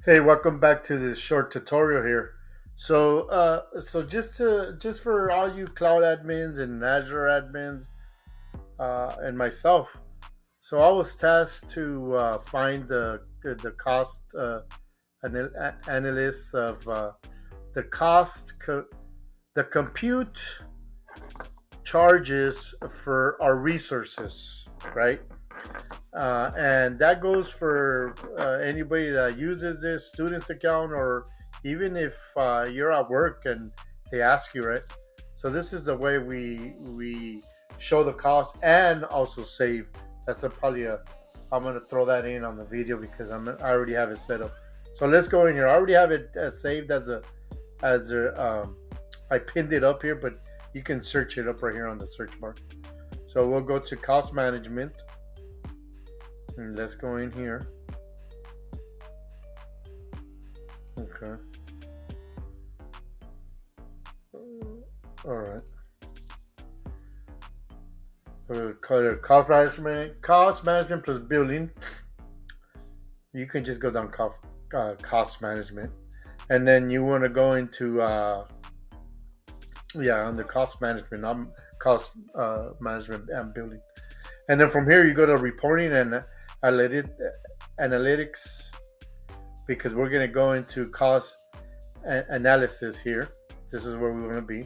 Hey, welcome back to this short tutorial here. So just for all you cloud admins and Azure admins and myself, so I was tasked to find the cost analysts of the cost the compute charges for our resources, right? And that goes for anybody that uses this student's account, or even if you're at work and they ask you, right? So this is the way we show the cost and also save. That's probably a I'm gonna throw that in on the video because I already have it set up. So let's go in here. I already have it saved as a I pinned it up here, but you can search it up right here on the search bar. So we'll go to cost management. And let's go in here. Okay. All right. Call it cost management. Cost management plus billing. You can just go down cost management, and then you want to go into under cost management. Cost management and billing, and then from here you go to reporting and analytics, because we're going to go into cost analysis here. This is where we want to be.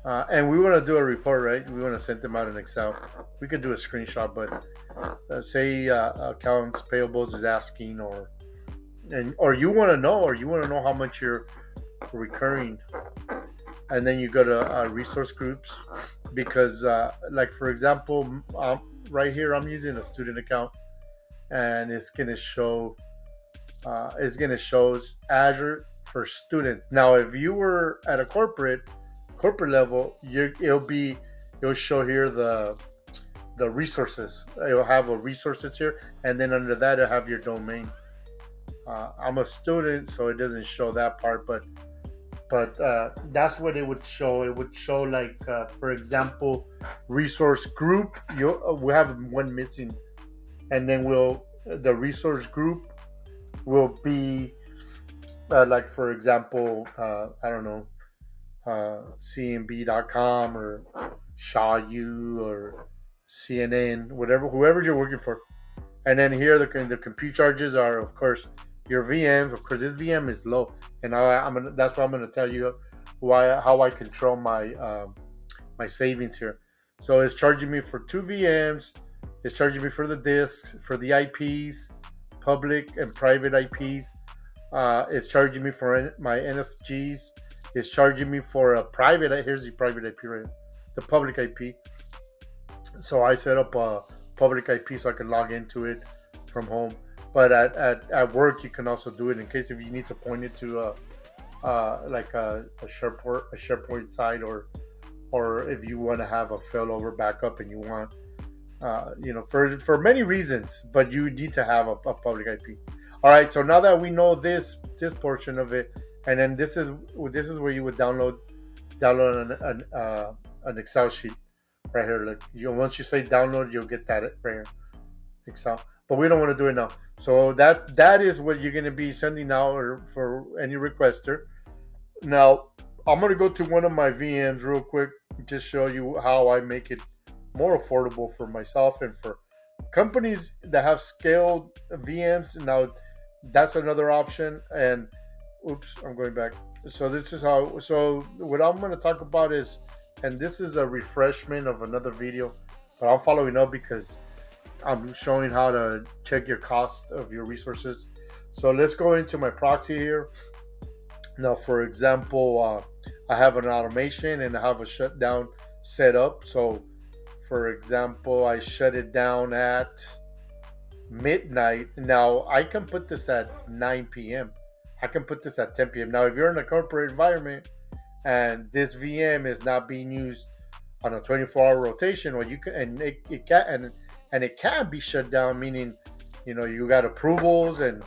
And we want to do a report, right? We want to send them out in Excel. We could do a screenshot, but say accounts payables is asking, or you want to know how much you're recurring, and then you go to resource groups, because like for example, right here I'm using a student account, and it's gonna show Azure for student. Now, if you were at a corporate level, it'll show here the resources. It'll have a resources here, and then under that it'll have your domain. I'm a student, so it doesn't show that part, but that's what it would show. It would show, like for example, resource group. We have one missing, and then the resource group will be like for example, I don't know, cnb.com or Shaw U or CNN, whatever, whoever you're working for. And then here the compute charges are, of course, your VMs. Of course, this VM is low, and that's why I'm gonna tell you how I control my savings here. So it's charging me for two VMs. It's charging me for the disks, for the IPs, public and private IPs. It's charging me for my NSGs. It's charging me for a private. Here's the private IP, right? The public IP. So I set up a public IP so I can log into it from home. But at work, you can also do it in case if you need to point it to like a SharePoint site, or if you want to have a failover backup and you want for many reasons, but you need to have a public IP. All right, so now that we know this portion of it, and then this is where you would download an Excel sheet right here. Like once you say download, you'll get that right here, Excel. But we don't want to do it now. So that is what you're going to be sending out, or for any requester. Now I'm going to go to one of my VMs real quick, just show you how I make it more affordable for myself and for companies that have scaled VMs. Now that's another option. And oops, I'm going back. So this is how. So what I'm going to talk about is, and this is a refreshment of another video, but I'm following up because I'm showing how to check your cost of your resources. So let's go into my proxy here. Now, for example, I have an automation and I have a shutdown set up. So, for example, I shut it down at midnight. Now, I can put this at 9 p.m. I can put this at 10 p.m. Now, if you're in a corporate environment and this VM is not being used on a 24-hour rotation, or you can, and it can be shut down, meaning you got approvals, and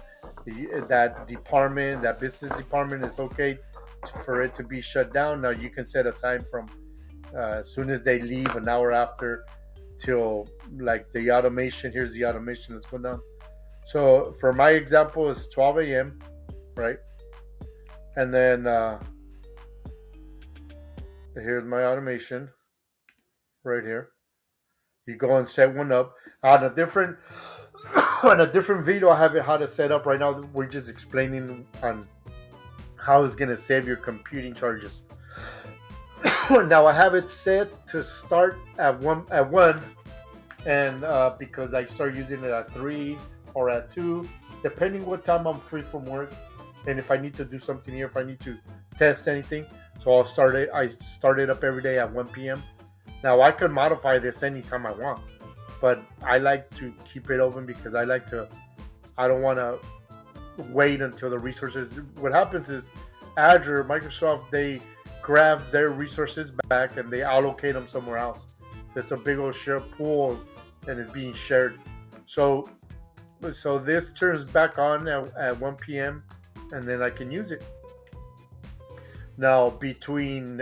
that business department is okay for it to be shut down. Now you can set a time from as soon as they leave, an hour after, till like the automation. Here's the automation. Let's go down. So for my example, it's 12 a.m., right? And then here's my automation right here. You go and set one up on a different on a different video. I have it how to set up right now. We're just explaining on how it's gonna save your computing charges. Now I have it set to start at one, and because I start using it at 3 or at 2, depending what time I'm free from work, and if I need to do something here, if I need to test anything. So I start it up every day at 1 p.m. Now I could modify this anytime I want, but I like to keep it open because I don't want to wait until the resources. What happens is Azure, Microsoft, they grab their resources back and they allocate them somewhere else. It's a big old share pool and it's being shared. So this turns back on at 1 p.m. and then I can use it. Now between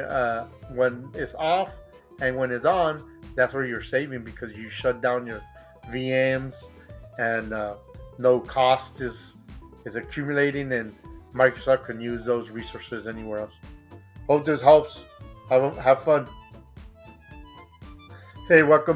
when it's off and when it's on, that's where you're saving because you shut down your VMs and no cost is accumulating, and Microsoft can use those resources anywhere else. Hope this helps. Have fun. Hey, welcome